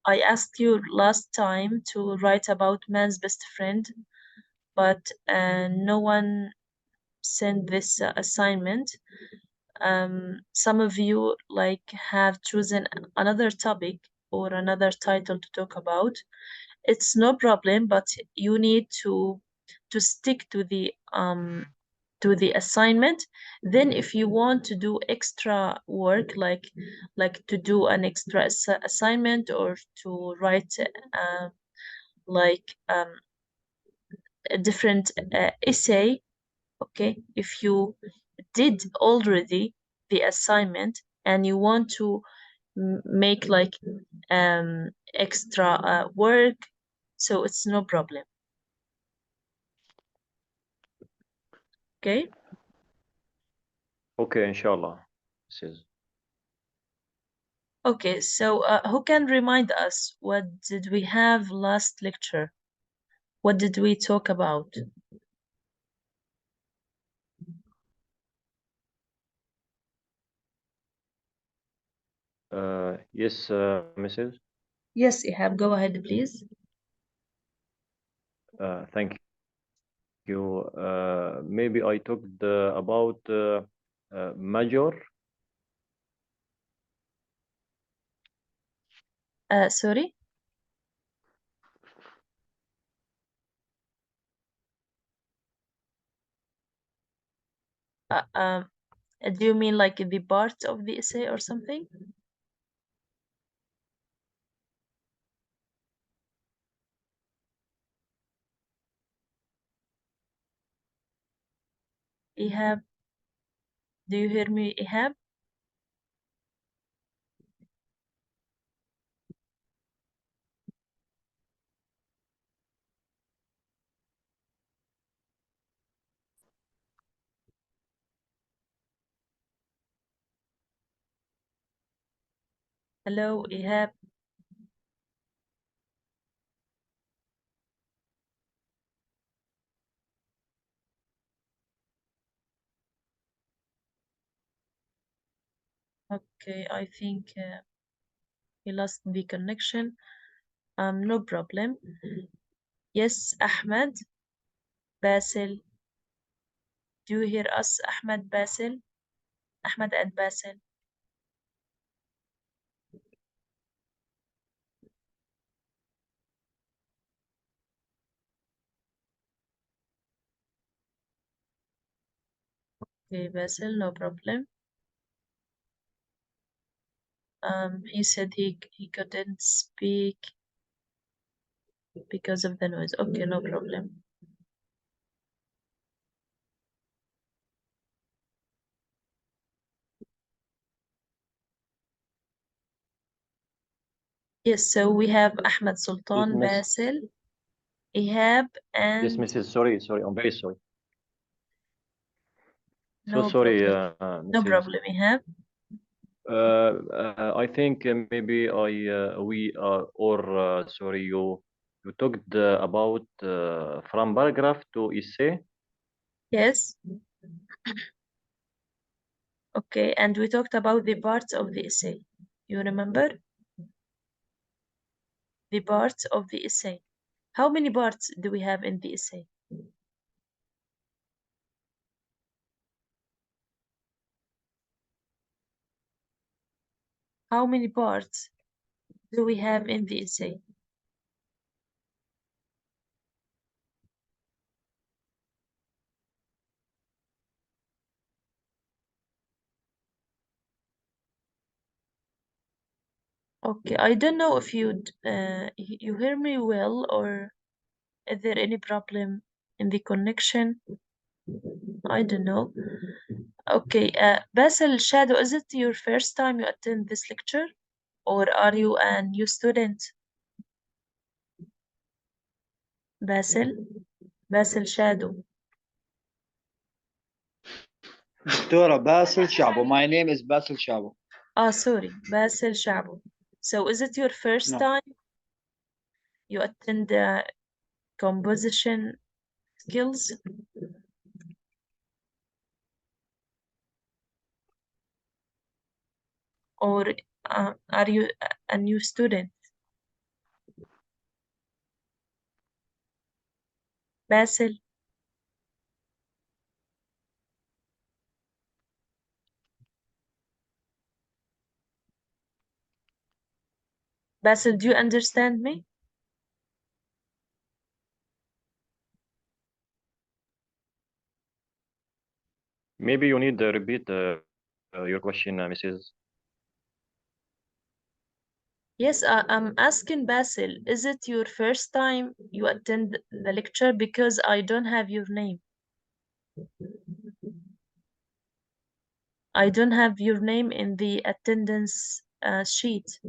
I asked you last time to write about man's best friend, but no one sent this assignment. Some of you have chosen another topic or another title to talk about. It's no problem, but you need to stick to the assignment. Then if you want to do extra work, like to do an extra assignment or to write like a different essay, okay, if you did already the assignment and you want to make extra work, so it's no problem. Okay. Okay, inshallah. Okay, so who can remind us what did we have last lecture? What did we talk about? Yes, Mrs. Yes, Ihab, go ahead, please. Thank you. Maybe I talked about major. Sorry? Do you mean like the part of the essay or something? Ihab, do you hear me, Ihab? Hello, Ihab. Okay, I think he lost the connection. No problem. Yes, Ahmed, Basil. Do you hear us, Ahmed, Basil? Ahmed and Basil. Okay, Basil, no problem. He said he couldn't speak because of the noise. Okay, no problem. Yes, so we have Ahmed Sultan, Basil, Ihab, and Yes, Mrs. Sorry, I'm very sorry. So no sorry, problem. No Mrs. problem, Ihab. I think maybe we or sorry, you talked about from paragraph to essay. Yes. Okay, and we talked about the parts of the essay. You remember? The parts of the essay. How many parts do we have in the essay? How many parts do we have in the essay? Okay, I don't know if you hear me well, or is there any problem in the connection? I don't know. Okay, Basil Shadow, is it your first time you attend this lecture, or are you a new student? Basil Shadow. دكتورة باسل شعبو. My name is Basil Shabo. Sorry, Basil Shadow. So is it your first No. time you attend composition skills? Or are you a new student? Basil. Basil, do you understand me? Maybe you need to repeat your question, Mrs. Yes, I'm asking Basil, is it your first time you attend the lecture? Because I don't have your name. I don't have your name in the attendance sheet.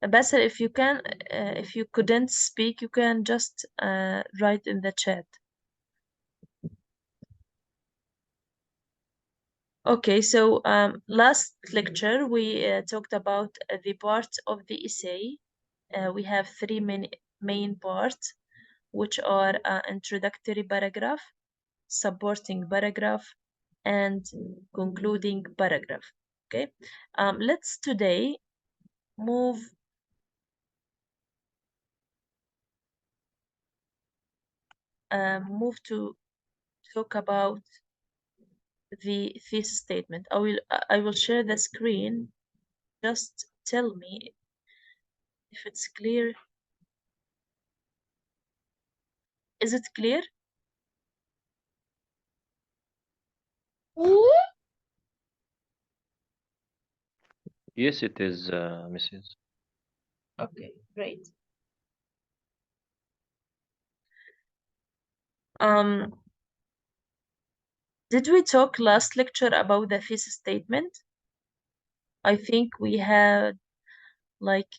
Basil, if you can, if you couldn't speak, you can just write in the chat. Okay, so last lecture we talked about the part of the essay. We have three main parts, which are introductory paragraph, supporting paragraph, and concluding paragraph. Okay, let's today move to talk about the thesis statement. I will share the screen. Just tell me if it's clear. Is it clear? Yes, it is, Mrs. Okay, great. Did we talk last lecture about the thesis statement? I think we had like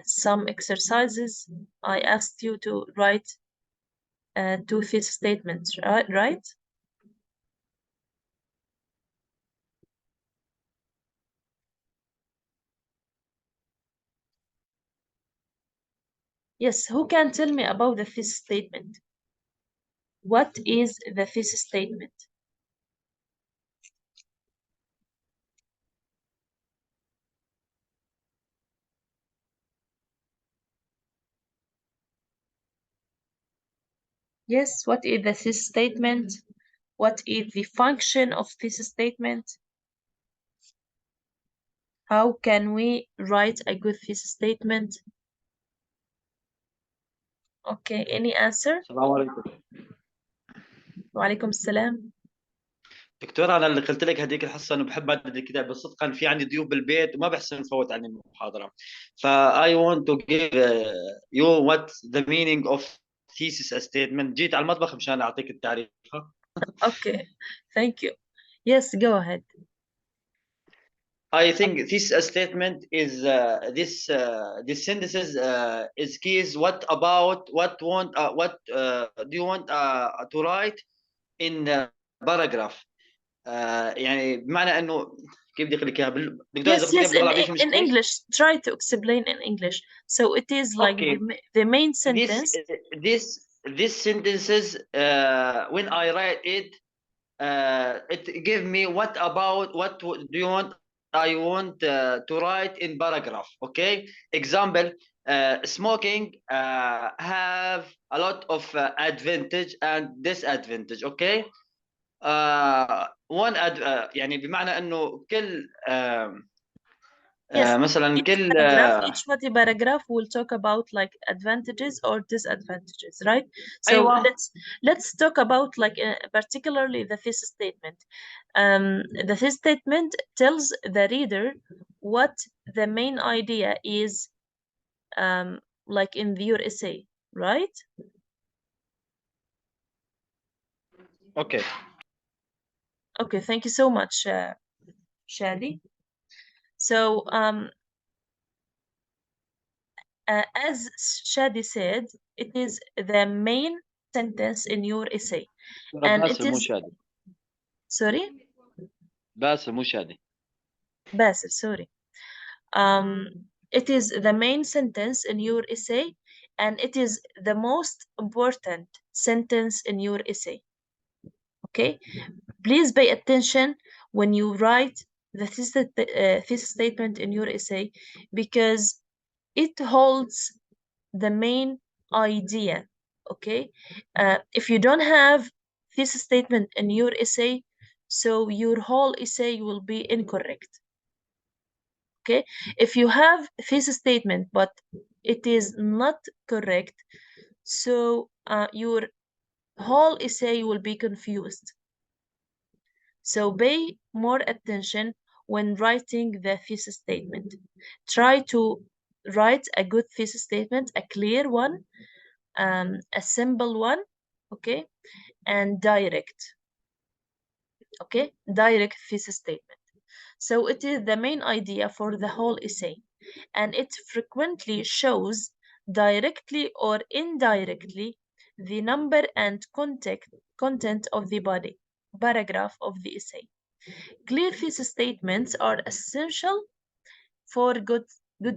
some exercises. I asked you to write 2 thesis statements, right? Yes, who can tell me about the thesis statement? What is the thesis statement? Yes, what is the thesis statement? What is the function of thesis statement? How can we write a good thesis statement? Okay, any answer? السلام عليكم. وعليكم السلام. دكتور، انا اللي قلت لك هذيك الحصه انه بحب ماده الكتاب، بس صدقا في عندي ضيوف بالبيت وما بحسن نفوت عني المحاضره. I want to give you what the meaning of thesis statement. جيت على المطبخ مشان اعطيك التعريف. Okay, thank you. Yes, go ahead. I think this statement is this sentences is keys. What about what do you want to write in paragraph. يعني بمعنى انه كيف بدي اقول لك اياها دكتور، Yes, اذا قلت yes, باللغه العربيه شو in مشكله؟ English. Try to explain in English. So it is like Okay. the main sentence. This sentences when I write it give me what about what do you want I want to write in paragraph. Okay, example, smoking have a lot of advantage and disadvantage. Okay, one يعني بمعنى انه كل Yes, مثلا كل each paragraph will talk about like advantages or disadvantages, right? So ايوه let's talk about like particularly the thesis statement. The thesis statement tells the reader what the main idea is, like in your essay, right? Okay. Okay, thank you so much, Shadi. So as Shadi said, it is the main sentence in your essay, and it باسل مو is شادي. sorry, باسل مو شادي. Basil, sorry. It is the main sentence in your essay, and it is the most important sentence in your essay. Okay, please pay attention when you write the thesis statement in your essay, because it holds the main idea. Okay, if you don't have thesis statement in your essay, so your whole essay will be incorrect. Okay, if you have thesis statement but it is not correct, so your whole essay will be confused. So pay more attention when writing the thesis statement. Try to write a good thesis statement, a clear one, a simple one, okay, and direct. Okay, direct thesis statement. So it is the main idea for the whole essay, and it frequently shows directly or indirectly the number and content of the body paragraph of the essay. Clear thesis statements are essential for good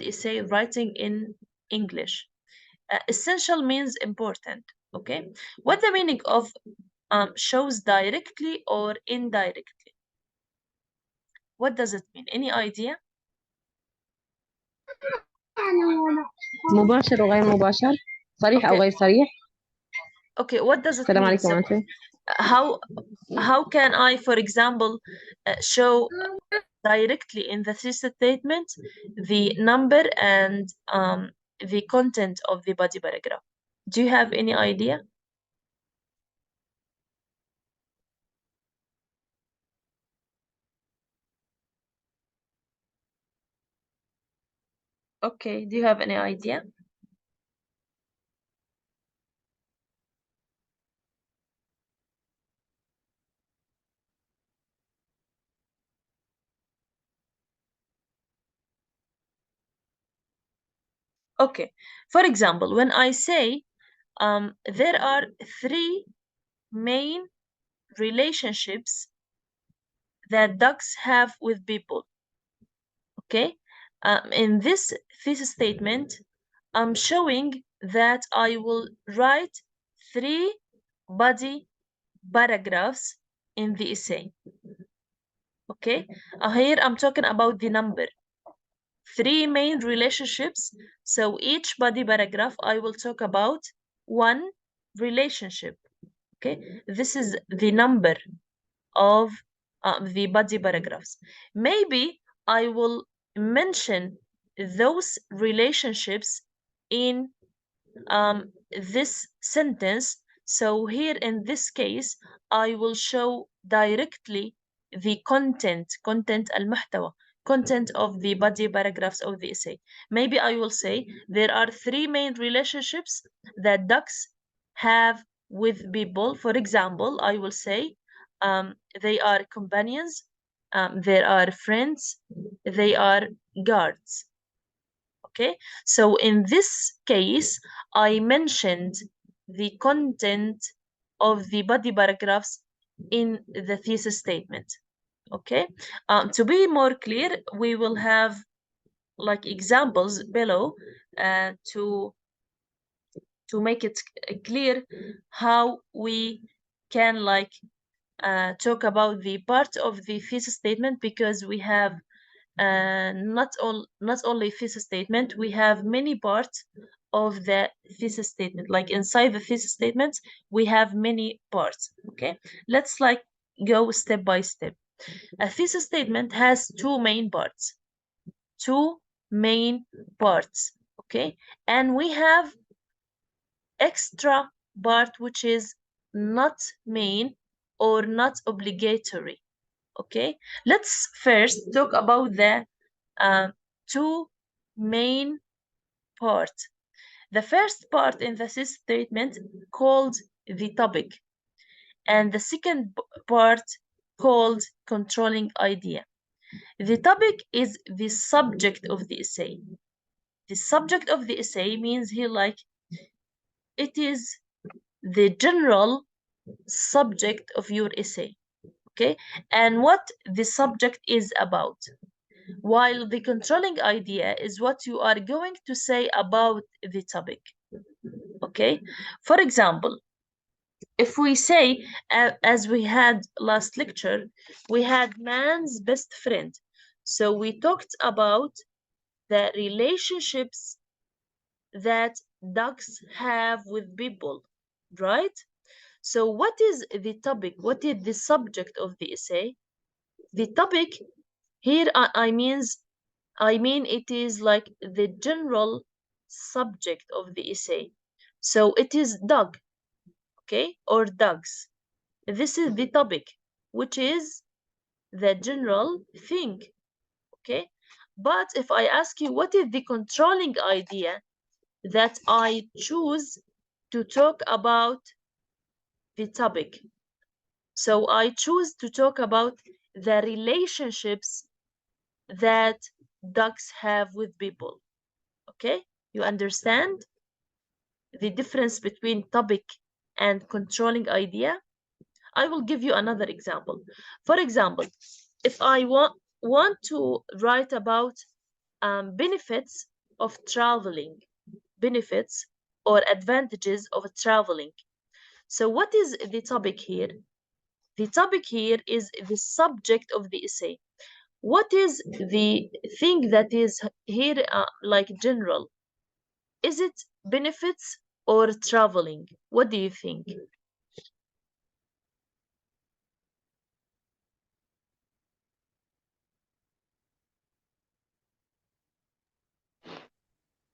essay writing in English. Essential means important. Okay, what the meaning of shows directly or indirectly? What does it mean? Any idea? مباشر وغير مباشر، صريح أو Okay. غير صريح. Okay, what does it السلام mean? عليكم So, عنتابي. how can I, for example, show directly in the thesis statement the number and the content of the body paragraph? Do you have any idea? Okay, do you have any idea? Okay, for example, when I say there are 3 main relationships that dogs have with people. Okay, in this thesis statement, I'm showing that I will write 3 body paragraphs in the essay. Okay, here I'm talking about the number. 3 main relationships. So each body paragraph, I will talk about 1 relationship. Okay, this is the number of the body paragraphs. Maybe I will mention those relationships in this sentence. So here in this case, I will show directly the content المحتوى, content of the body paragraphs of the essay. Maybe I will say there are 3 main relationships that ducks have with people. For example, I will say they are companions, they are friends, they are guards. Okay, so in this case, I mentioned the content of the body paragraphs in the thesis statement. Okay, to be more clear, we will have like examples below to make it clear how we can like talk about the part of the thesis statement, because we have not only thesis statement, we have many parts of the thesis statement. Like inside the thesis statement, we have many parts. Okay, let's like go step by step. A thesis statement has 2 main parts. 2 main parts. Okay, and we have extra part which is not main or not obligatory. Okay, let's first talk about the 2 main parts. The first part in the thesis statement called the topic, and the second part called controlling idea. The topic is the subject of the essay. The subject of the essay means here like it is the general subject of your essay. Okay, and what the subject is about, while the controlling idea is what you are going to say about the topic. Okay, for example, if we say, as we had last lecture, we had man's best friend. So we talked about the relationships that dogs have with people, right? So what is the topic? What is the subject of the essay? The topic here, I mean it is like the general subject of the essay. So it is dog, okay, or dogs. This is the topic, which is the general thing, okay? But if I ask you, what is the controlling idea that I choose to talk about the topic? So I choose to talk about the relationships that dogs have with people, okay? You understand the difference between topic and controlling idea? I will give you another example. For example, if I want to write about benefits of traveling, benefits or advantages of traveling. So what is the topic here? The topic here is the subject of the essay. What is the thing that is here like general? Is it benefits or traveling? What do you think?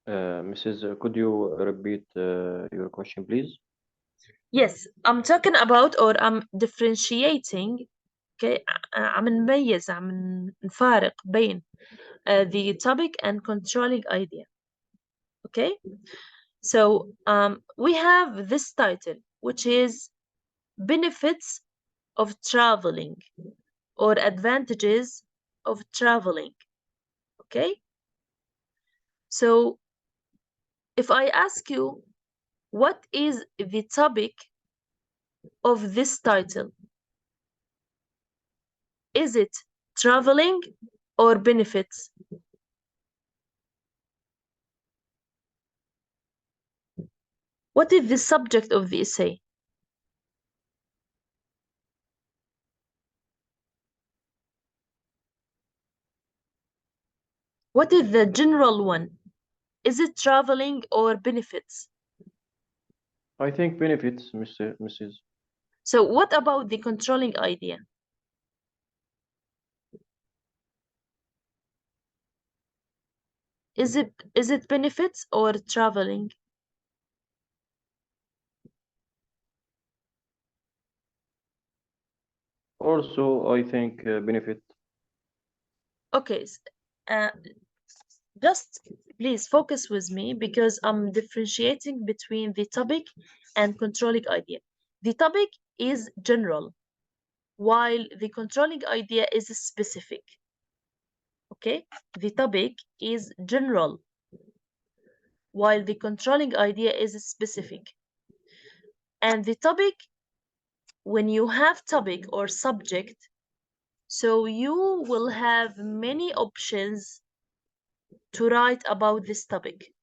Mrs. Could you repeat your question, please? Yes, I'm talking about or I'm differentiating. Okay, عم نميز عم نفارق بين the topic and controlling idea. Okay, so we have this title, which is benefits of traveling or advantages of traveling. Okay, so if I ask you, what is the topic of this title? Is it traveling or benefits? What is the subject of the essay? What is the general one? Is it traveling or benefits? I think benefits, Mrs. So what about the controlling idea? Is it benefits or traveling? Also, I think benefit. Okay, just please focus with me because I'm differentiating between the topic and controlling idea. The topic is general, while the controlling idea is specific. Okay, the topic is general, while the controlling idea is specific. And the topic, when you have topic or subject, so you will have many options to write about this topic.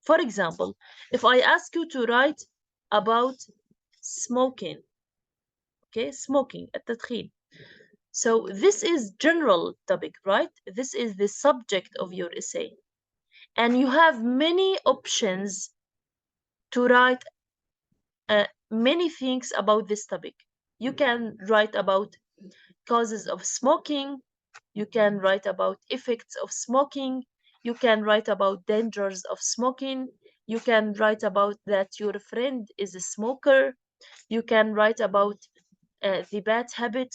For example, if I ask you to write about smoking, okay, smoking, التدخين. So this is general topic, right? This is the subject of your essay. And you have many options to write many things about this topic. You can write about causes of smoking. You can write about effects of smoking. You can write about dangers of smoking. You can write about that your friend is a smoker. You can write about the bad habit,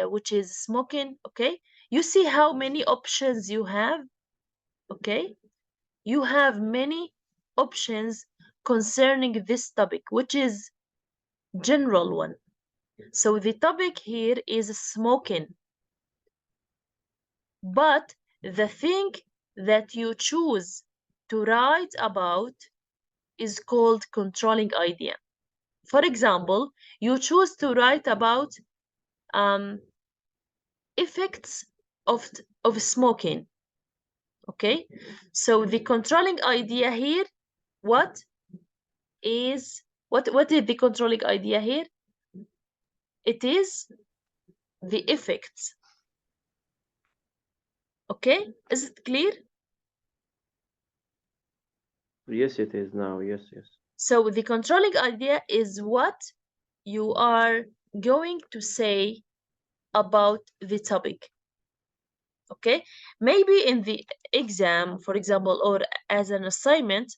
which is smoking. Okay, you see how many options you have. Okay, you have many options concerning this topic, which is general one. So the topic here is smoking. But the thing that you choose to write about is called controlling idea. For example, you choose to write about effects of smoking. Okay, so the controlling idea here, what is What is the controlling idea here? It is the effects. Okay, is it clear? Yes, it is now. Yes. So the controlling idea is what you are going to say about the topic. Okay, maybe in the exam, for example, or as an assignment,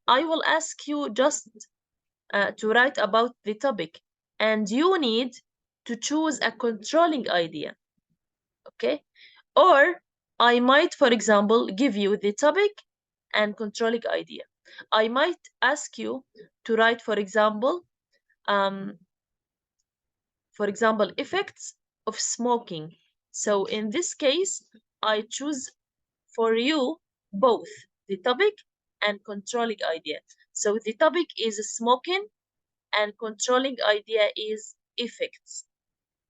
I will ask you just to write about the topic, and you need to choose a controlling idea. Okay, or I might, for example, give you the topic and controlling idea. I might ask you to write, for example, effects of smoking. So in this case, I choose for you both the topic and controlling idea. So the topic is smoking and controlling idea is effects.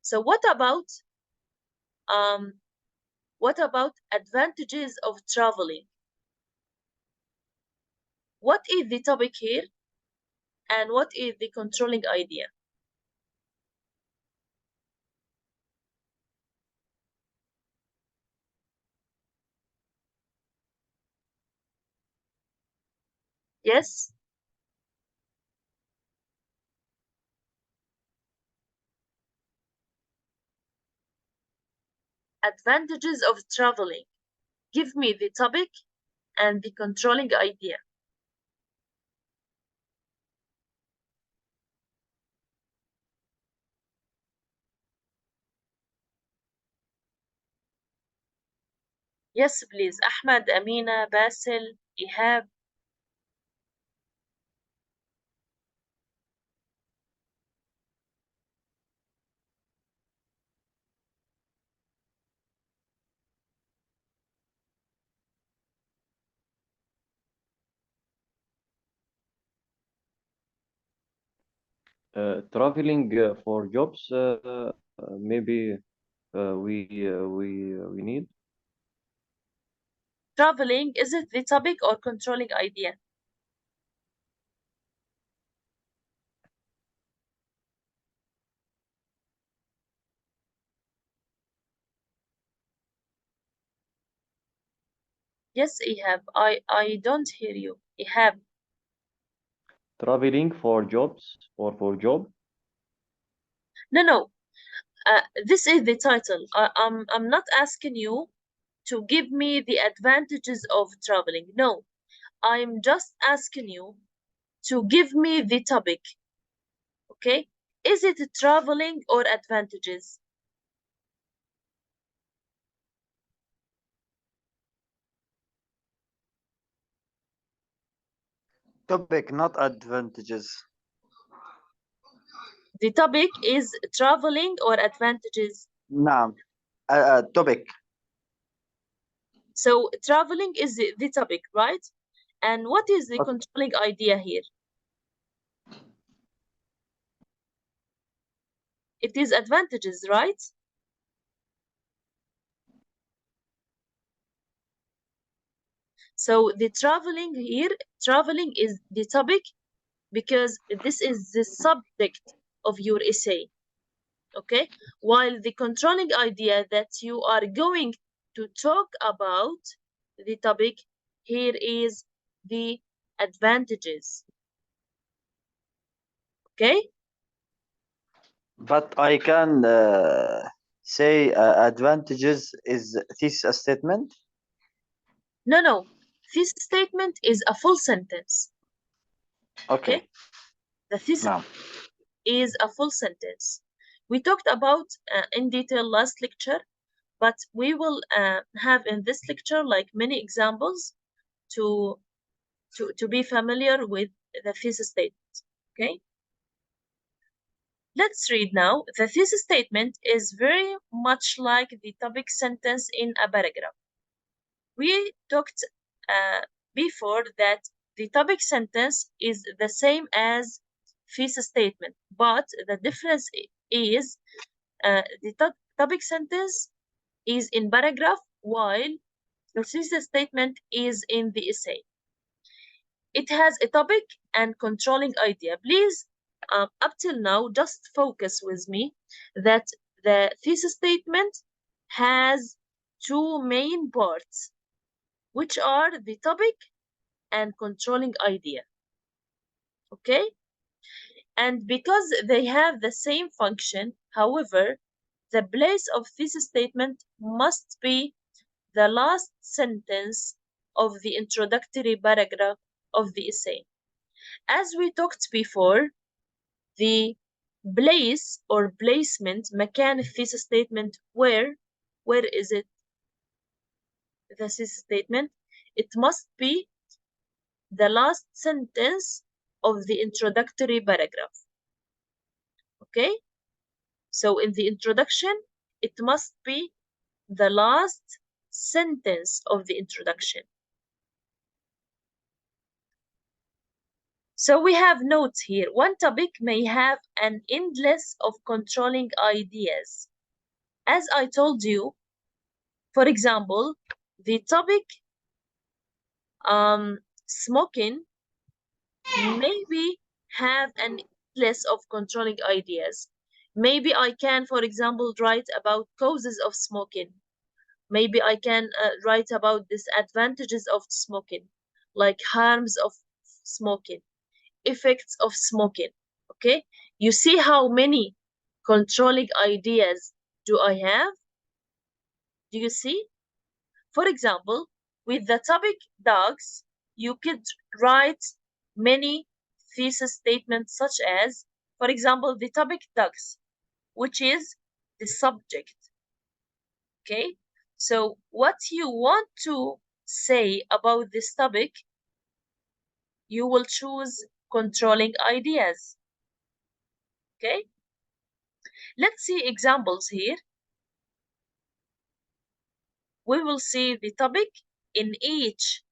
So what about advantages of traveling? What is the topic here and what is the controlling idea? Yes? Advantages of traveling. Give me the topic and the controlling idea. Yes, please. Ahmed, Amina, Basil, Ihab. Traveling for jobs, maybe we need. Traveling, is it the topic or controlling idea? Yes, Ihab. I don't hear you. Ihab. Traveling for jobs or for job? No. This is the title. I'm not asking you to give me the advantages of traveling. No, I'm just asking you to give me the topic. Okay? Is it traveling or advantages? Topic, not advantages. The topic is traveling or advantages? نعم. Topic. So traveling is the topic, right? And what is the Okay. controlling idea here? It is advantages, right? So the traveling here, traveling is the topic because this is the subject of your essay. Okay, while the controlling idea that you are going to talk about the topic here is the advantages. Okay, But I can say advantages is thesis statement. no, this statement is a full sentence. Okay. The thesis نعم. is a full sentence. We talked about in detail last lecture, but we will have in this lecture like many examples to be familiar with the thesis statement. Okay, let's read now. The thesis statement is very much like the topic sentence in a paragraph. We talked before that the topic sentence is the same as thesis statement, but the difference is the topic sentence is in paragraph while the thesis statement is in the essay. It has a topic and controlling idea. Please, up till now, just focus with me that the thesis statement has two main parts, which are the topic and controlling idea. Okay? And because they have the same function, however, the place of thesis statement must be the last sentence of the introductory paragraph of the essay. As we talked before, the place or placement, مكان thesis statement, where is it? The thesis statement, it must be the last sentence of the introductory paragraph. Okay? So in the introduction, it must be the last sentence of the introduction. So we have notes here. One topic may have an endless of controlling ideas. As I told you, for example, the topic smoking maybe have an endless of controlling ideas. Maybe I can, for example, write about causes of smoking. Maybe I can write about disadvantages of smoking, like harms of smoking, effects of smoking. Okay, you see how many controlling ideas do I have? Do you see? For example, with the topic dogs, you could write many thesis statements such as, for example, the topic dogs, which is the subject. Okay, so what you want to say about this topic, you will choose controlling ideas. Okay, let's see examples here. We will see the topic in each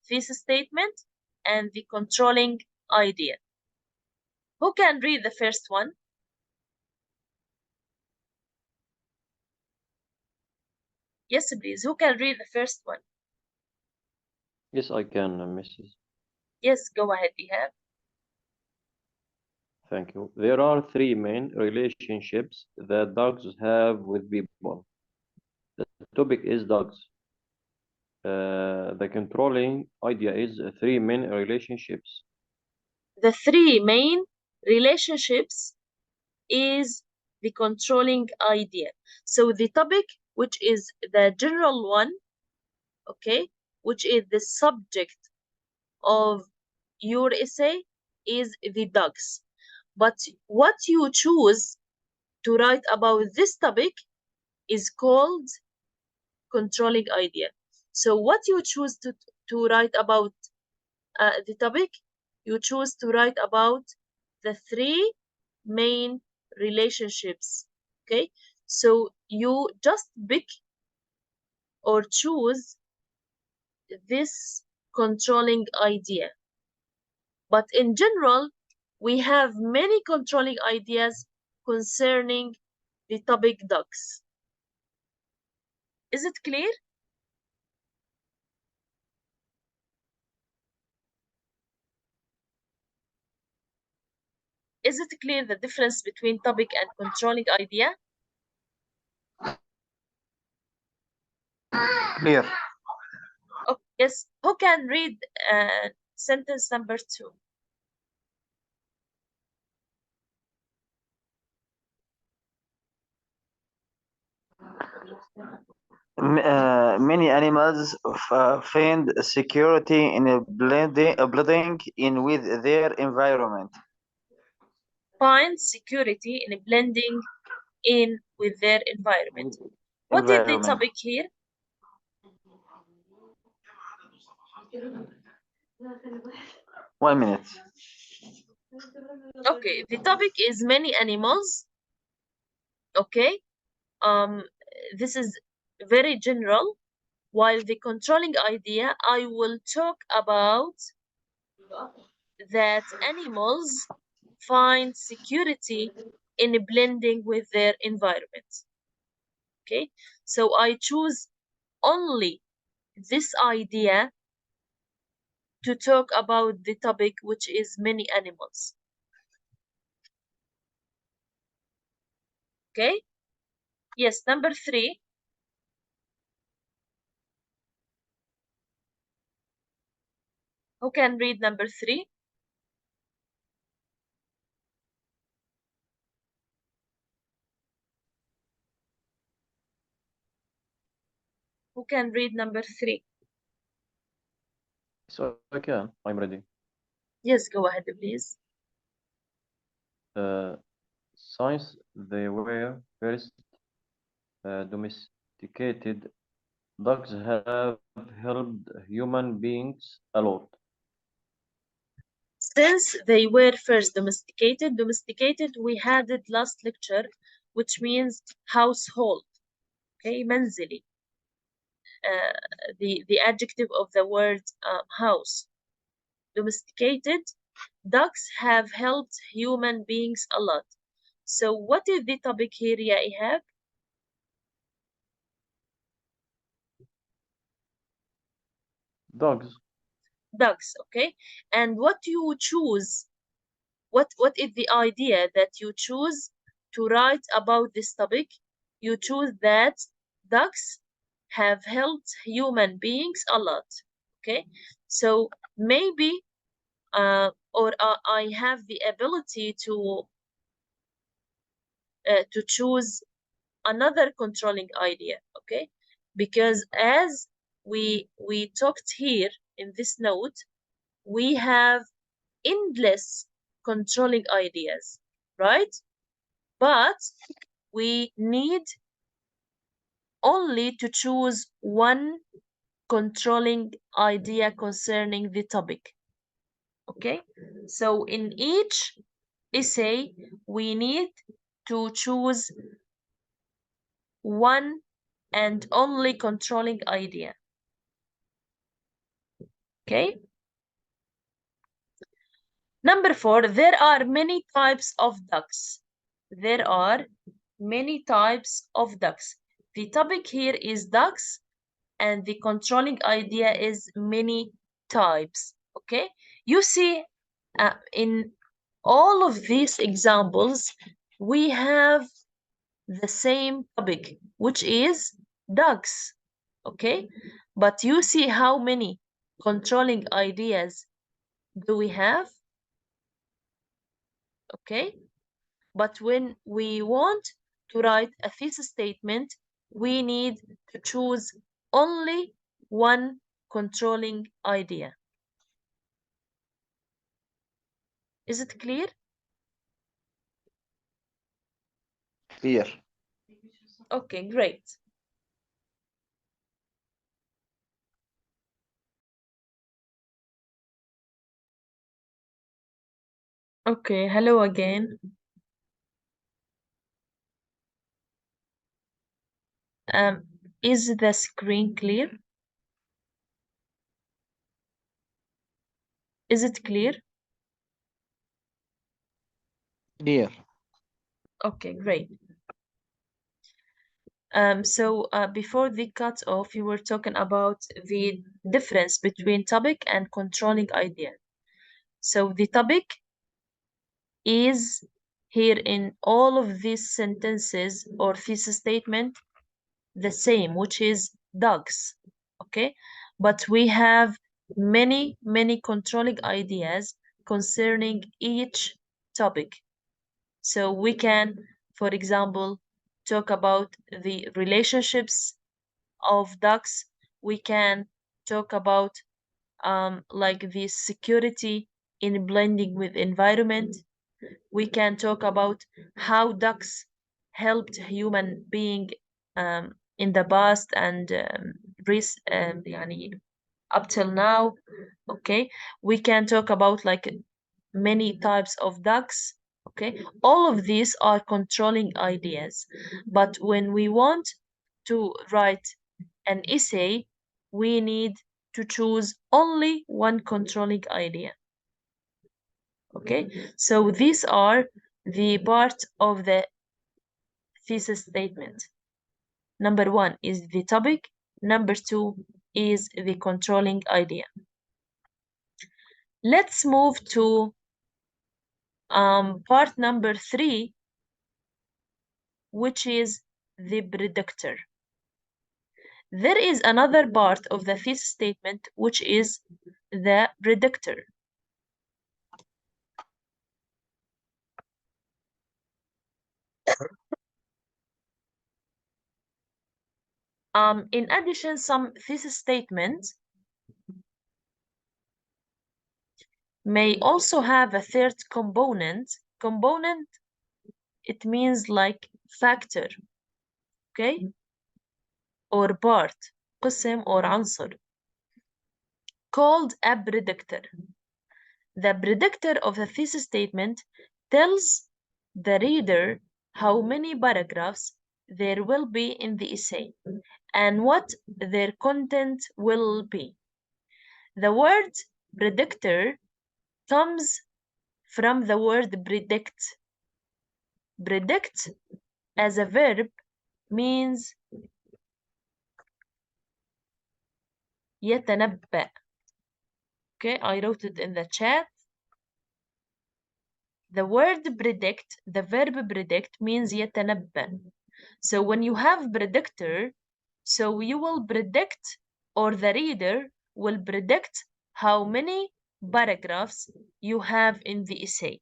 thesis statement and the controlling idea. Who can read the first one? Yes, please. Who can read the first one? Yes, I can, Mrs. Yes, go ahead, Ihab. Thank you. There are three main relationships that dogs have with people. The topic is dogs. The controlling idea is three main relationships. The three main relationships is the controlling idea. So the topic, which is the general one, okay, which is the subject of your essay, is the dogs. But what you choose to write about this topic is called controlling idea. So what you choose to write about the topic, you choose to write about the three main relationships. Okay, so you just pick or choose this controlling idea. But in general, we have many controlling ideas concerning the topic dogs. Is it clear? Is it clear the difference between topic and controlling idea? Clear. Oh, yes. Who can read sentence number 2? Many animals find security in blending in with their environment. Find security in blending in with their environment. What is the topic here? One minute. Okay, the topic is many animals. Okay, this is very general. While the controlling idea, I will talk about that animals find security in blending with their environment. Okay, so I choose only this idea to talk about the topic, which is many animals. Okay? Yes, number 3. Who can read number 3? Who can read number 3? So I can. I'm ready. Yes, go ahead, please. Since they were first domesticated, dogs have helped human beings a lot. Since they were first domesticated, we had it last lecture, which means household. Okay, منزلي. The adjective of the word house. Domesticated, dogs have helped human beings a lot. So what is the topic here, يا إيهاب? Dogs. Dogs, okay? And what you choose, what is the idea that you choose to write about this topic? You choose that dogs have helped human beings a lot, okay? So maybe I have the ability to choose another controlling idea, okay? Because as we talked here in this note, we have endless controlling ideas, right? But we need only to choose one controlling idea concerning the topic, okay? So in each essay, we need to choose one and only controlling idea, okay? Number 4, there are many types of ducks. There are many types of ducks. The topic here is ducks, and the controlling idea is many types, okay? You see, in all of these examples, we have the same topic, which is ducks, okay? But you see how many controlling ideas do we have? Okay? But when we want to write a thesis statement, we need to choose only one controlling idea. Is it clear? Clear. Okay, great. Okay, hello again. Is the screen clear? Is it clear? Clear. Okay, great. So before the cut off, you were talking about the difference between topic and controlling idea. So the topic is here in all of these sentences or thesis statement the same, which is dogs, okay? But we have many controlling ideas concerning each topic. So we can, for example, talk about the relationships of ducks. We can talk about like the security in blending with environment. We can talk about how ducks helped human being in the past and يعني up till now, okay? We can talk about like many types of ducks, okay? All of these are controlling ideas. But when we want to write an essay, we need to choose only one controlling idea. Okay, so these are the part of the thesis statement. Number 1 is the topic. Number 2 is the controlling idea. Let's move to part number 3, which is the predictor. There is another part of the thesis statement, which is the predictor. In addition, some thesis statements may also have a third component. Component, it means like factor, okay? Or part, قسم or عنصر, called a predictor. The predictor of the thesis statement tells the reader how many paragraphs there will be in the essay and what their content will be. The word predictor comes from the word predict. Predict as a verb means يتنبأ. Okay, I wrote it in the chat. The word predict, the verb predict means يتنبأ. So when you have predictor, so you will predict, or the reader will predict how many paragraphs you have in the essay.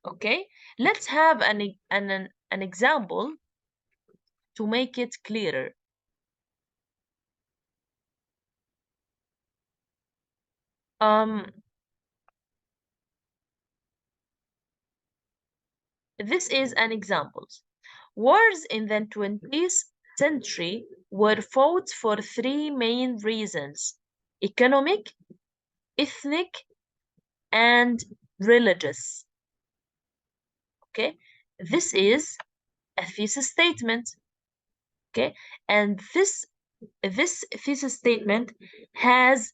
Okay, let's have an example to make it clearer. This is an example. Wars in the 20th century were fought for 3 main reasons: economic, ethnic, and religious. Okay, this is a thesis statement. Okay, and this thesis statement has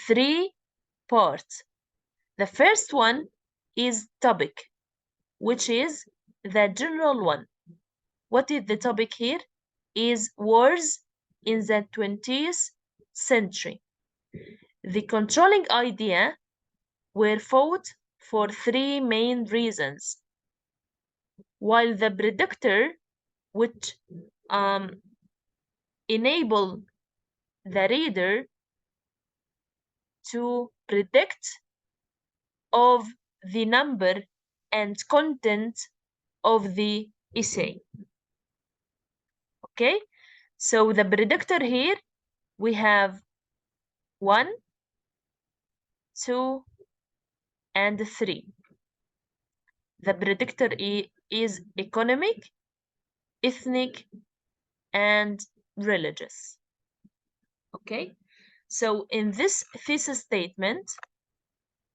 3 parts. The first one is topic, which is the general one. What is the topic here? Is wars in the 20th century. The controlling idea were fought for 3 main reasons, while the predictor, which enable the reader to predict of the number and content of the essay. Okay, so the predictor here, we have 1, 2, and 3. The predictor is economic, ethnic, and religious. Okay, so in this thesis statement,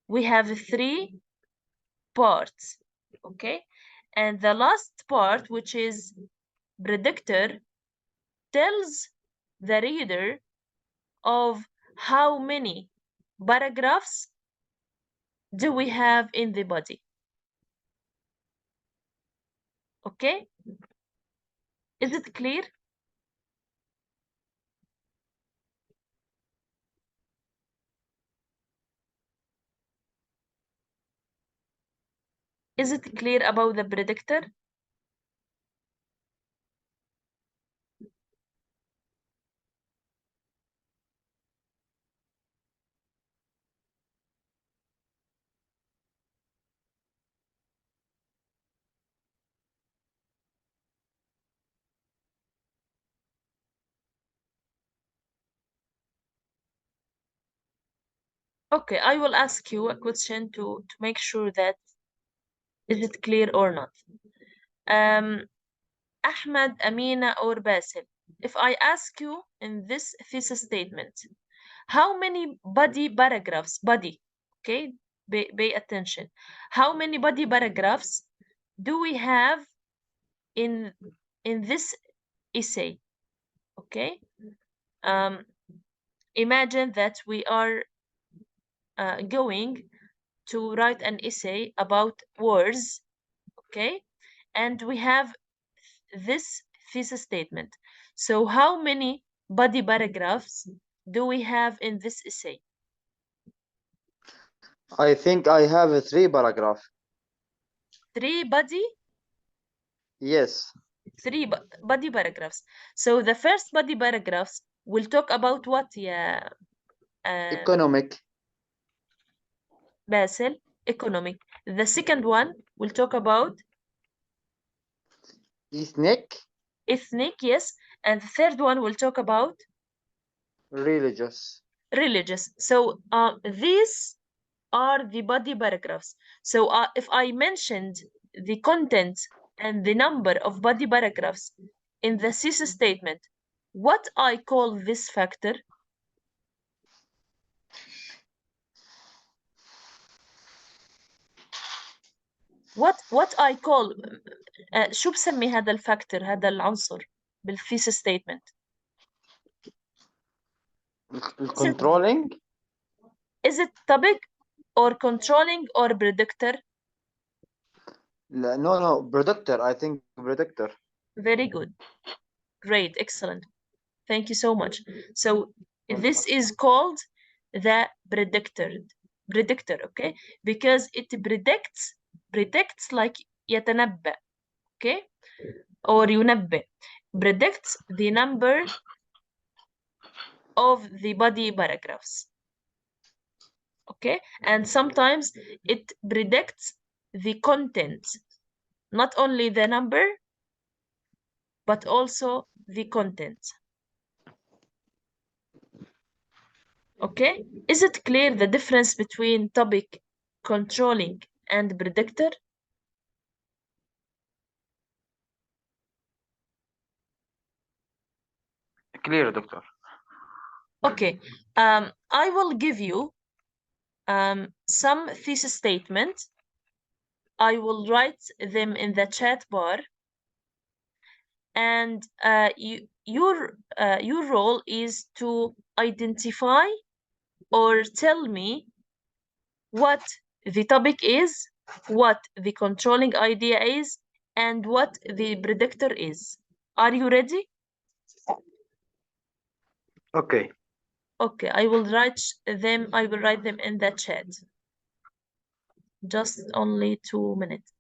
we have 3 parts. Okay, and the last part, which is predictor, tells the reader of how many paragraphs do we have in the body. Okay, is it clear? Is it clear about the predictor? Okay, I will ask you a question to make sure that is it clear or not. Ahmed, Amina, or Basil, if I ask you in this thesis statement, how many body paragraphs, okay, pay attention, how many body paragraphs do we have in this essay? Okay, imagine that we are going to write an essay about wars, okay, and we have this thesis statement. So how many body paragraphs do we have in this essay? I think I have 3 paragraphs. 3 body? Yes. 3 body paragraphs. So the first body paragraphs will talk about what, yeah, Economic. Basil? Economic. The second one will talk about Ethnic. ethnic, yes. And the third one will talk about Religious. religious. So these are the body paragraphs. So if I mentioned the content and the number of body paragraphs in the thesis statement, what I call this factor? what I call شو بسمي هذا الفاكتور، هذا العنصر بالthesis statement؟ Controlling. Is it topic or controlling or predictor? No, predictor. I think predictor. Very good. Great, excellent. Thank you so much. So this is called the predictor, okay? Because it predicts like يتنبأ, okay? Or ينبأ. Predicts the number of the body paragraphs. Okay, and sometimes it predicts the content, not only the number, but also the content. Okay, is it clear the difference between topic, controlling, and predictor? Clear, doctor. Okay, I will give you some thesis statement. I will write them in the chat bar, and your role is to identify or tell me what the topic is, what the controlling idea is, and what the predictor is. Are you ready? Okay. Okay, I will write them in the chat. Just only 2 minutes.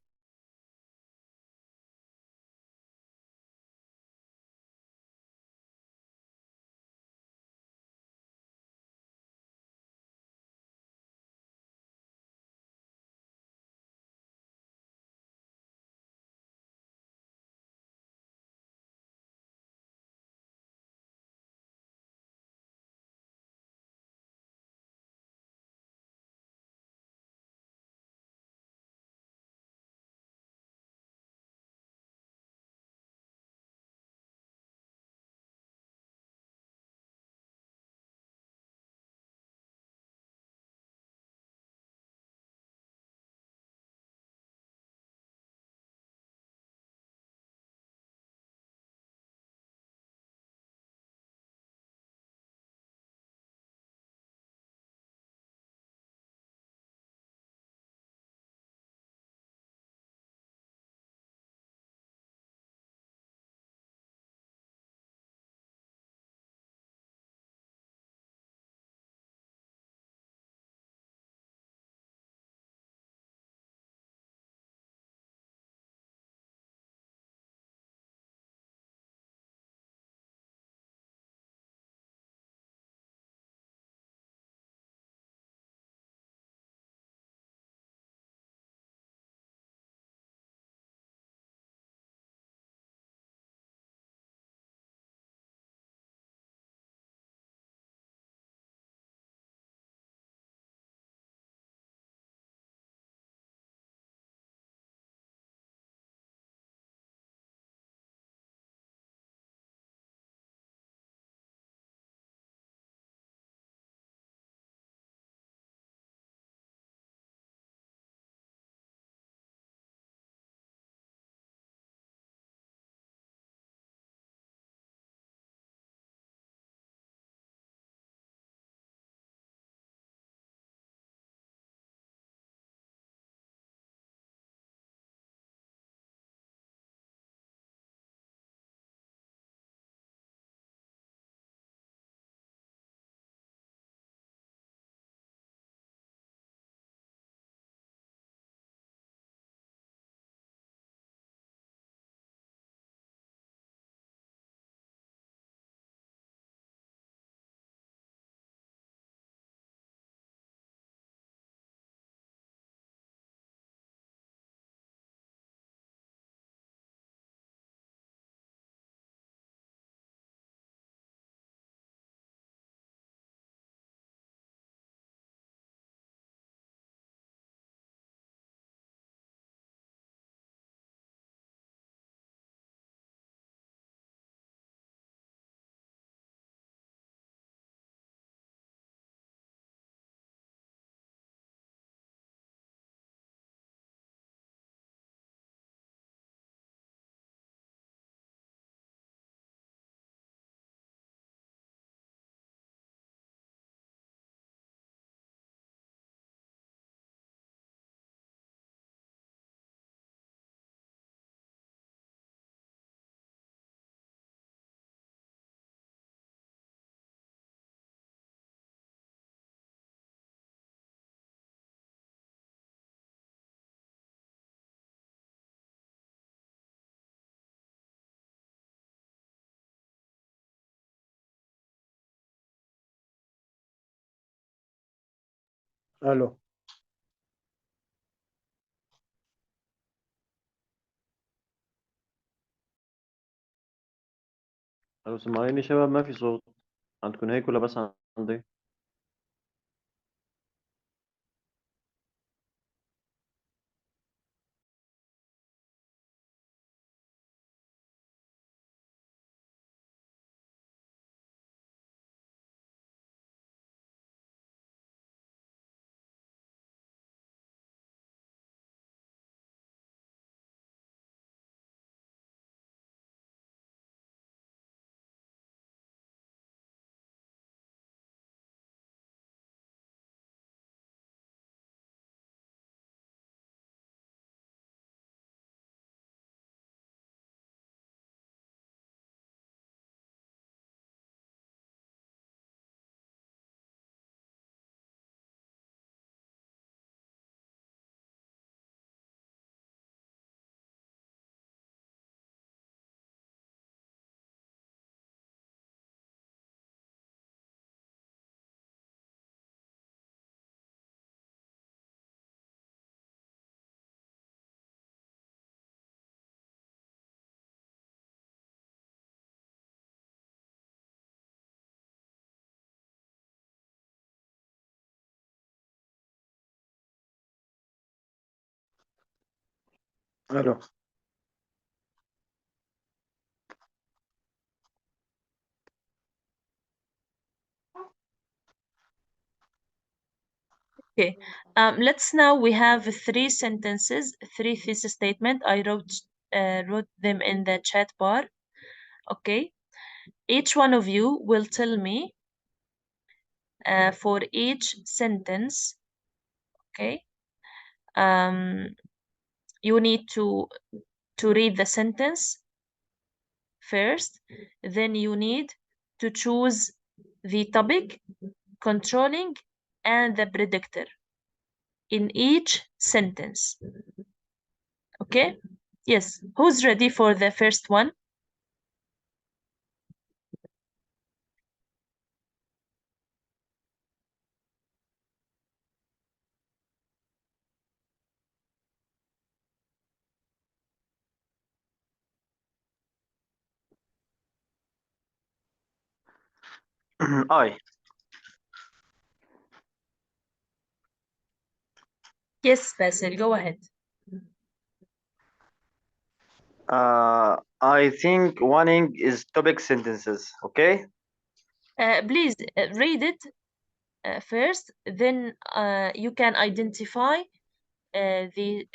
الو لو سامعيني شباب ما في صوت عندكم هيك ولا بس عندي؟ الو Okay. Let's now we have three sentences, three thesis statement. I wrote them in the chat bar. Okay. Each one of you will tell me for each sentence. Okay. You need to read the sentence first, then you need to choose the topic, controlling, and the predictor in each sentence. Okay? Yes. Who's ready for the first one? I. Yes, Basil, go ahead. I think warning is topic sentences. Okay. Please read it first, then you can identify the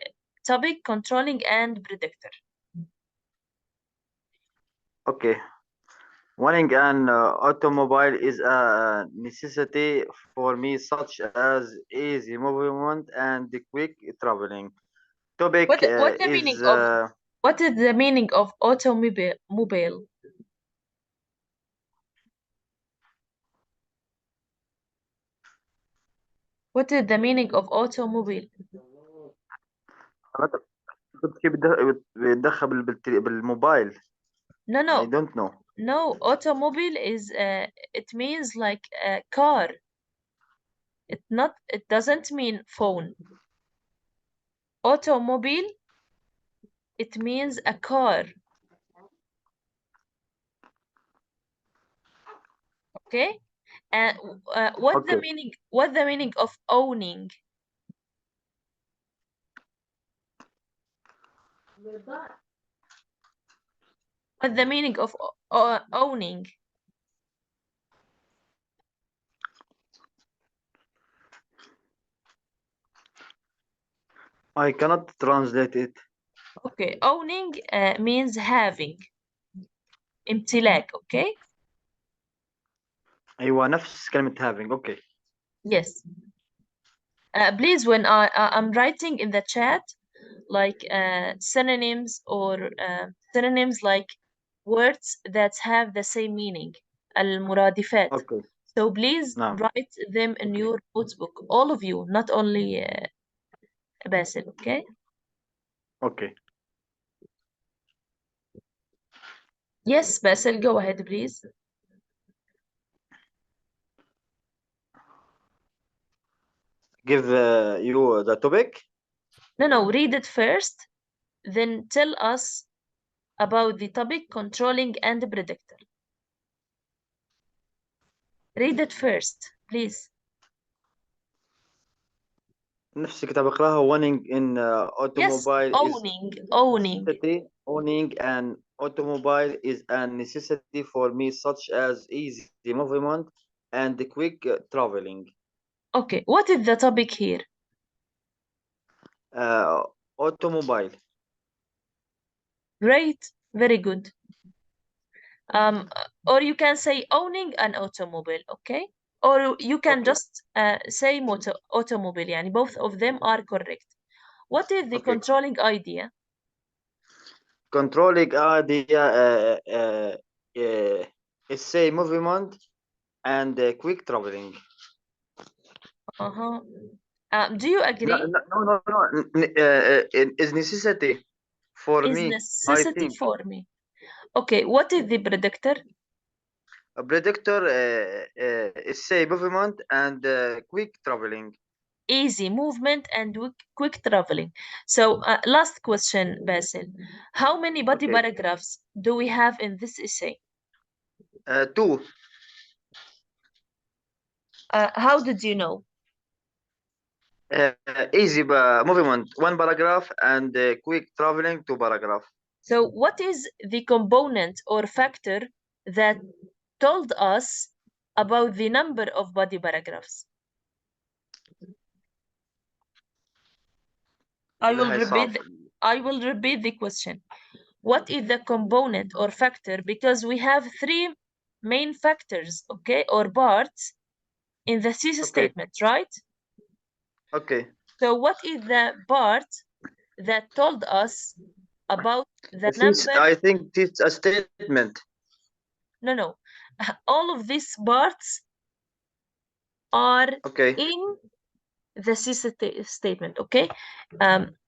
topic, controlling, and predictor. Okay. Wanting an automobile is a necessity for me, such as easy movement and quick traveling. Topic What the meaning is of what is the meaning of automobile? What is the meaning of automobile? كنت كيف بتدخل بالموبايل. No, I no, don't know. no. Automobile is it means like a car. It doesn't mean phone. Automobile, it means a car. Okay, and what Okay. the meaning of owning? What the meaning of owning? I cannot translate it. Okay, owning means having. امتلاك. Okay. أيوة نفس كلمة having. Okay. Yes. Please, when I'm writing in the chat, like synonyms or synonyms like words that have the same meaning, المرادفات. Okay. So please نعم. write them in your notebook, all of you, not only Basil. Okay. Okay. Yes, Basil, go ahead, please. give you the topic? No, read it first, then tell us about the topic controlling and predictor. Read it first, please. نفس الكتاب اقراها. owning in automobile yes, is owning. owning an automobile is a necessity for me, such as easy movement and quick traveling. Okay, what is the topic here? Automobile. Great, very good. Or you can say owning an automobile, okay? Or you can Okay. just say automobile, يعني both of them are correct. What is the Okay. controlling idea? Controlling idea is say movement and quick traveling. Do you agree? No. Is necessity for Is me. necessity I think. for me. Okay, what is the predictor? A predictor is say movement and quick traveling. Easy movement and quick traveling. So last question, Basil. How many body Okay. paragraphs do we have in this essay? 2. How did you know? Easy movement 1 paragraph and quick traveling 2 paragraph. So what is the component or factor that told us about the number of body paragraphs? I will repeat the question. What is the component or factor? Because we have 3 main factors, okay, or parts in the thesis statement, right? Okay. So what is the part that told us about the number? I think this is a statement. No. All of these parts are Okay. in the thesis statement, okay?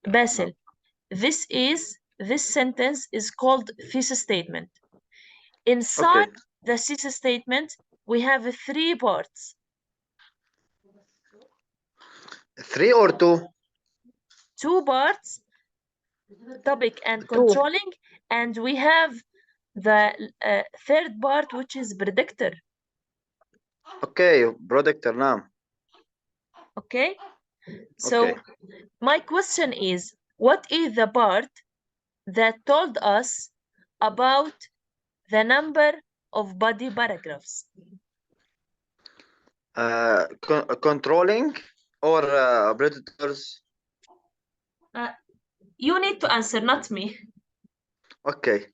Basil, this sentence is called thesis statement. Inside the thesis statement, we have 3 parts. 3 or 2? 2 parts, topic and 2. controlling, and we have the 3rd part, which is predictor. Okay, predictor now. Okay, so my question is, what is the part that told us about the number of body paragraphs? Controlling or predators? You need to answer, not me. Okay.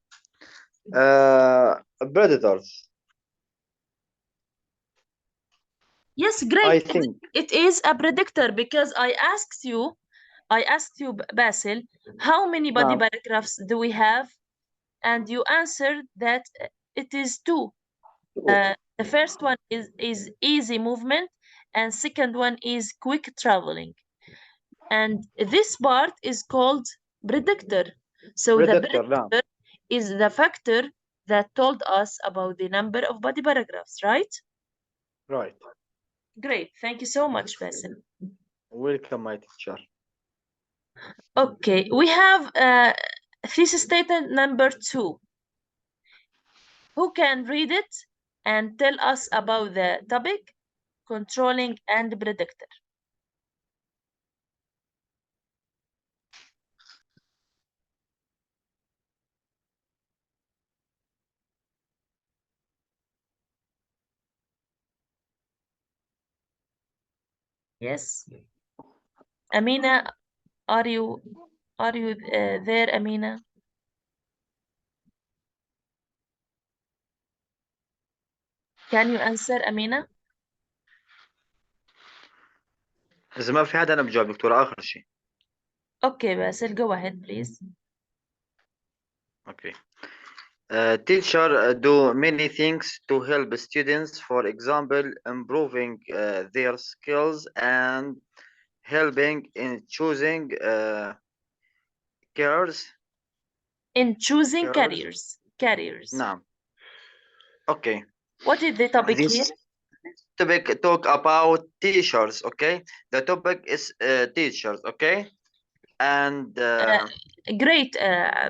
Predators. Yes, great. I think it is a predictor because I asked you, Basil, how many body paragraphs do we have? And you answered that it is 2. The first one is easy movement, and second one is quick traveling. And this part is called predictor. So the predictor is the factor that told us about the number of body paragraphs, right? Right. Great. Thank you so much, Basil. Welcome, my teacher. Okay, we have thesis statement number 2. Who can read it and tell us about the topic, controlling and predictor? Yes. Amina, are you there, Amina? Can you answer, Amina? إذا ما في حدا أنا بجاوب دكتورة آخر شيء. Okay, Basil, go ahead, please. Okay. Teacher do many things to help students, for example, improving their skills and helping in choosing careers. In choosing careers. نعم. Okay. What is the topic here? topic talk about teachers. Okay, the topic is teachers. Okay, and Great,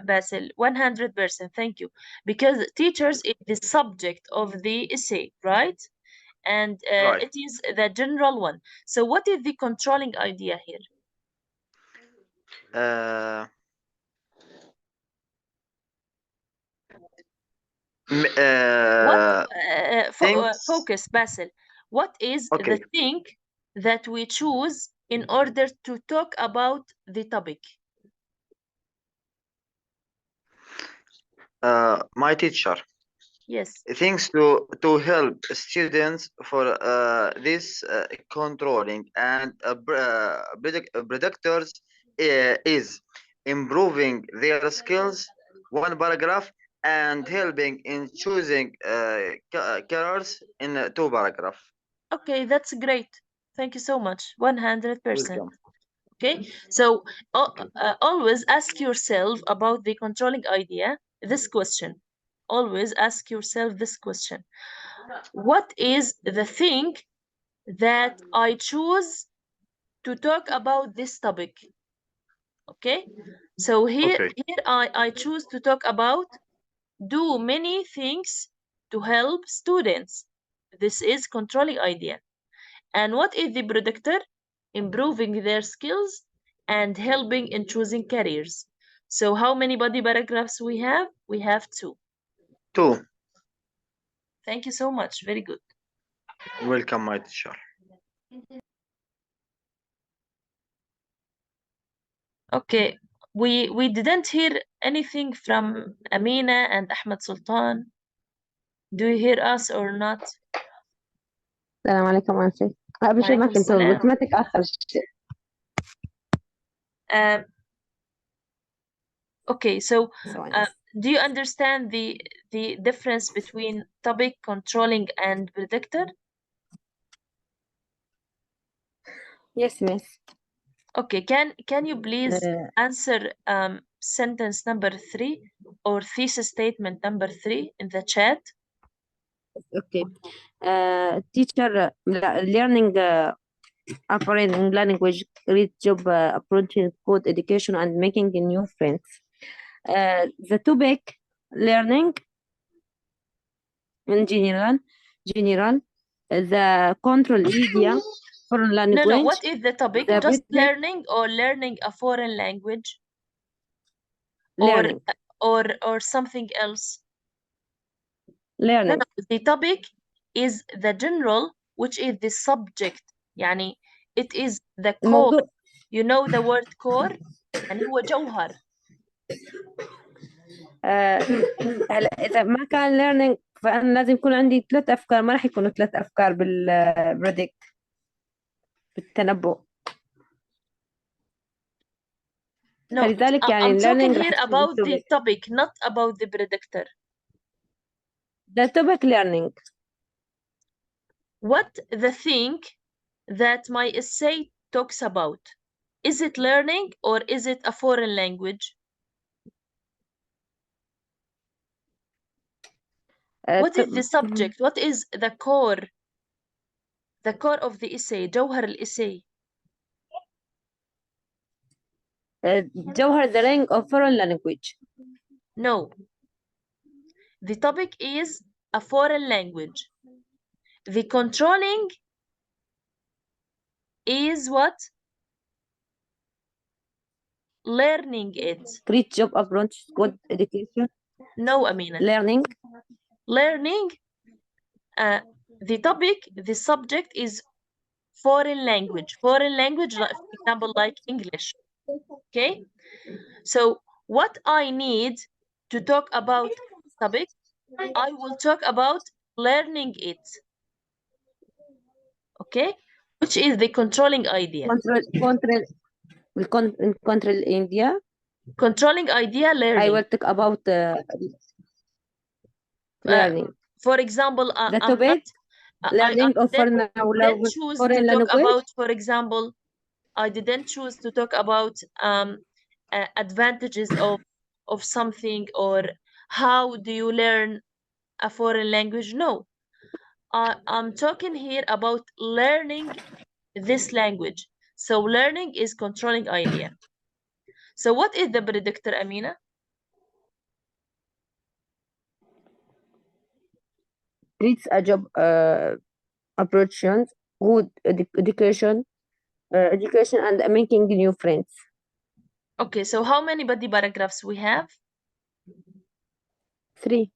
Basil, 100%. Thank you. Because teachers is the subject of the essay, right? And right. it is the general one. So what is the controlling idea here? Focus, Basil. What is Okay. the thing that we choose in order to talk about the topic? My teacher. Yes. Things to help students for this controlling and predictors is improving their skills, one paragraph, and helping in choosing careers in two paragraph. Okay, that's great. Thank you so much. 100%. Welcome. Okay, so always ask yourself about the controlling idea this question. Always ask yourself this question. What is the thing that I choose to talk about this topic? Okay, so here I choose to talk about do many things to help students. This is controlling idea. And what is the predictor? Improving their skills and helping in choosing careers. So how many body paragraphs we have? We have 2. 2. Thank you so much. Very good. Welcome, my teacher. Okay, we didn't hear anything from Amina and Ahmed Sultan. Do you hear us or not? السلام عليكم أنسي. قبل شوي ما كنت بس ما تتأخر. Okay, so do you understand the difference between topic, controlling, and predictor? Yes, miss. Okay, can you please answer sentence number 3 or thesis statement number 3 in the chat? Okay. Teacher learning a foreign language, great job approaching code education and making new friends. The topic learning in general, the control idea foreign language. No, what is the topic? Just learning or learning a foreign language? Learning. Or something else? Learning. No, the topic is the general, which is the subject. يعني it is the core. You know the word core? يعني هو جوهر. هلا إذا ما كان learning فأنا لازم يكون عندي 3 أفكار، ما راح يكونوا 3 أفكار بالبريدكت بالتنبؤ. No, فلذلك يعني I'm talking learning here about the topic, not about the predictor. The topic learning. What the thing that my essay talks about? Is it learning or is it a foreign language? What is the subject? What is the core? The core of the essay, جوهر الessay. جوهر the ring of foreign language. No. The topic is a foreign language. The controlling is what? Learning it. Great job approach good education. No, Amina. Learning. Learning. The topic, the subject is foreign language. Foreign language, for example, like English. Okay? So what I need to talk about topic, I will talk about learning it. Okay? Which is the controlling idea. Control India. Controlling idea, learning. I will talk about learning. For example, the topic learning of foreign language. About, for example, I didn't choose to talk about advantages of something or how do you learn a foreign language. No, I'm talking here about learning this language. So learning is controlling idea. So what is the predictor, Amina? It's a job opportunity, good education, and making new friends. Okay, so how many body paragraphs we have? 3.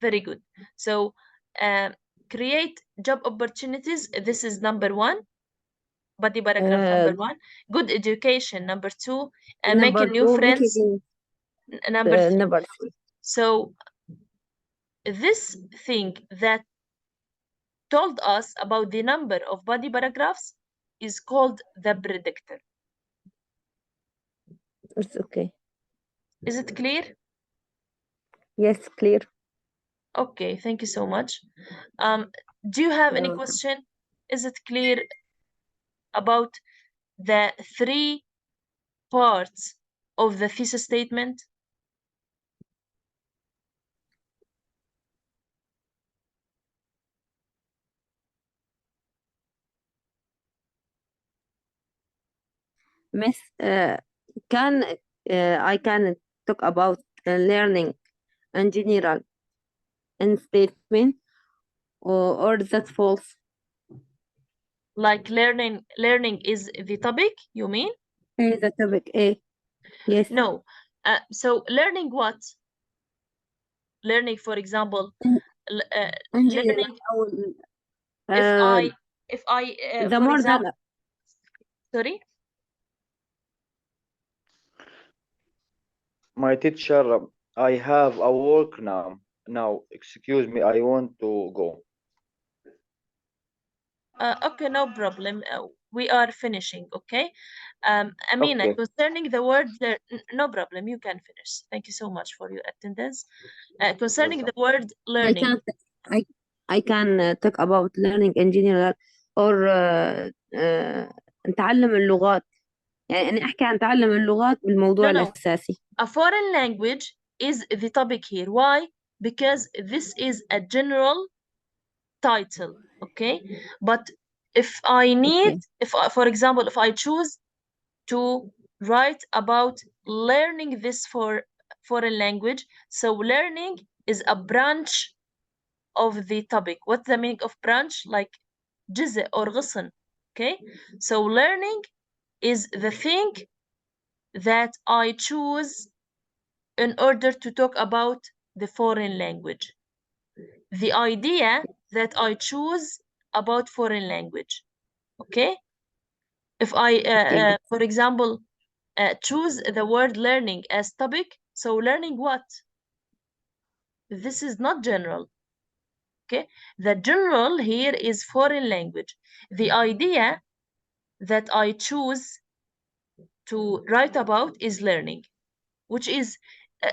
Very good. So create job opportunities. This is number 1. Body paragraph number 1. Good education number 2. And making new friends number 3. Number 3. So this thing that told us about the number of body paragraphs is called the predictor. It's okay. Is it clear? Yes, clear. Okay, thank you so much. Do you have any question? Is it clear about the 3 parts of the thesis statement? Miss, I can talk about learning in general in statement, or that's false? Like learning is the topic, you mean? The topic A. Yes. No. So learning what? Learning, for example, learning. If I the for more example, than sorry. My teacher, I have a work now. Now, excuse me, I want to go. Okay, no problem. We are finishing, okay? Amina, Okay. concerning the word, no problem, you can finish. Thank you so much for your attendance. Concerning the word learning. I can talk about learning in general, or نتعلم اللغات. يعني أنا أحكي عن تعلم اللغات بالموضوع الأساسي. A foreign language is the topic here. Why? Because this is a general title, okay? But if I need, for example, if I choose to write about learning this foreign language, so learning is a branch of the topic. What's the meaning of branch? Like جزء or غصن, okay? So learning is the thing that I choose in order to talk about the foreign language. The idea that I choose about foreign language, okay? If I, for example, choose the word learning as topic, so learning what? This is not general, okay? The general here is foreign language. The idea that I choose to write about is learning, which is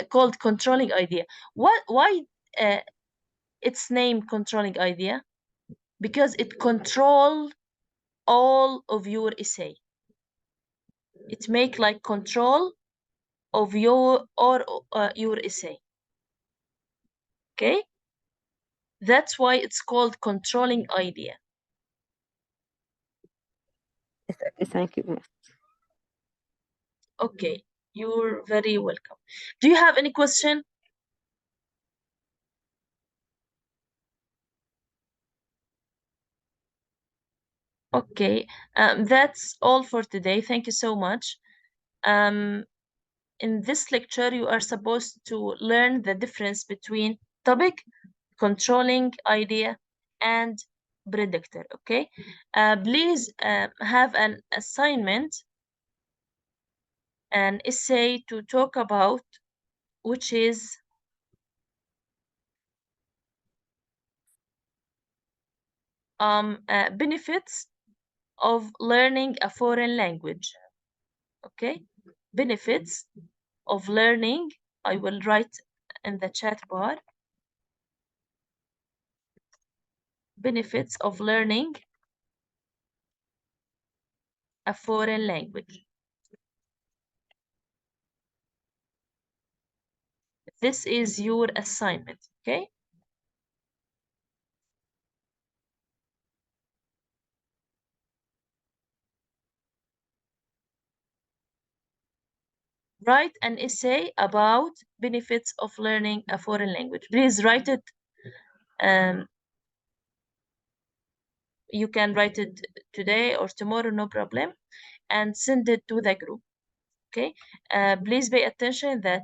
called controlling idea. Why its name controlling idea? Because it controls all of your essay. It make like control of your your essay, okay? That's why it's called controlling idea. Thank you. Okay, you're very welcome. Do you have any question? Okay, that's all for today. Thank you so much. In this lecture, you are supposed to learn the difference between topic, controlling idea, and predictor, okay? Please have an assignment, an essay to talk about, which is benefits of learning a foreign language, okay? Benefits of learning, I will write in the chat bar. Benefits of learning a foreign language. This is your assignment, okay? write an essay about benefits of learning a foreign language. Please write it. You can write it today or tomorrow, no problem, and send it to the group. Okay. Please pay attention that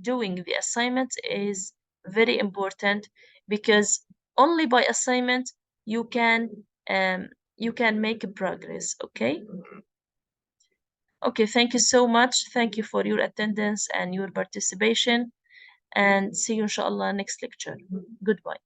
doing the assignment is very important, because only by assignment you can make progress. Okay. Okay, thank you so much. Thank you for your attendance and your participation, and see you inshallah next lecture. Goodbye.